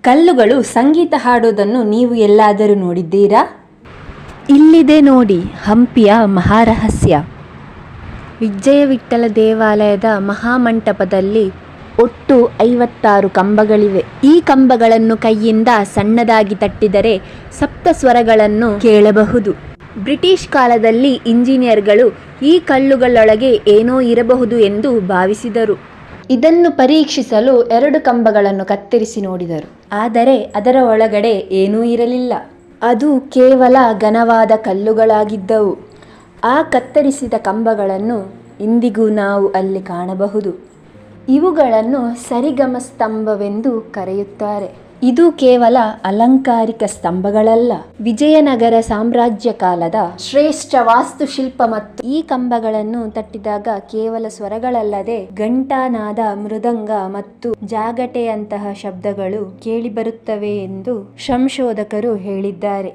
ಕಲ್ಲುಗಳು ಸಂಗೀತ ಹಾಡೋದನ್ನು ನೀವು ಎಲ್ಲಾದರೂ ನೋಡಿದ್ದೀರಾ? ಇಲ್ಲಿದೆ ನೋಡಿ ಹಂಪಿಯ ಮಹಾರಹಸ್ಯ. ವಿಜಯ ವಿಠ್ಠಲ ದೇವಾಲಯದ ಮಹಾಮಂಟಪದಲ್ಲಿ ಒಟ್ಟು 56 ಕಂಬಗಳಿವೆ. ಈ ಕಂಬಗಳನ್ನು ಕೈಯಿಂದ ಸಣ್ಣದಾಗಿ ತಟ್ಟಿದರೆ ಸಪ್ತ ಸ್ವರಗಳನ್ನು ಕೇಳಬಹುದು. ಬ್ರಿಟಿಷ್ ಕಾಲದಲ್ಲಿ ಇಂಜಿನಿಯರ್ಗಳು ಈ ಕಲ್ಲುಗಳೊಳಗೆ ಏನೋ ಇರಬಹುದು ಎಂದು ಭಾವಿಸಿದರು. ಇದನ್ನು ಪರೀಕ್ಷಿಸಲು 2 ಕಂಬಗಳನ್ನು ಕತ್ತರಿಸಿ ನೋಡಿದರು. ಆದರೆ ಅದರ ಒಳಗಡೆ ಏನೂ ಇರಲಿಲ್ಲ. ಅದು ಕೇವಲ ಘನವಾದ ಕಲ್ಲುಗಳಾಗಿದ್ದವು. ಆ ಕತ್ತರಿಸಿದ ಕಂಬಗಳನ್ನು ಇಂದಿಗೂ ನಾವು ಅಲ್ಲಿ ಕಾಣಬಹುದು. ಇವುಗಳನ್ನು ಸರಿಗಮ ಸ್ತಂಭವೆಂದು ಕರೆಯುತ್ತಾರೆ. ಇದು ಕೇವಲ ಅಲಂಕಾರಿಕ ಸ್ತಂಭಗಳಲ್ಲ, ವಿಜಯನಗರ ಸಾಮ್ರಾಜ್ಯ ಕಾಲದ ಶ್ರೇಷ್ಠ ವಾಸ್ತುಶಿಲ್ಪ. ಮತ್ತು ಈ ಕಂಬಗಳನ್ನು ತಟ್ಟಿದಾಗ ಕೇವಲ ಸ್ವರಗಳಲ್ಲದೆ ಘಂಟಾನಾದ, ಮೃದಂಗ ಮತ್ತು ಜಾಗಟೆಯಂತಹ ಶಬ್ದಗಳು ಕೇಳಿಬರುತ್ತವೆ ಎಂದು ಸಂಶೋಧಕರು ಹೇಳಿದ್ದಾರೆ.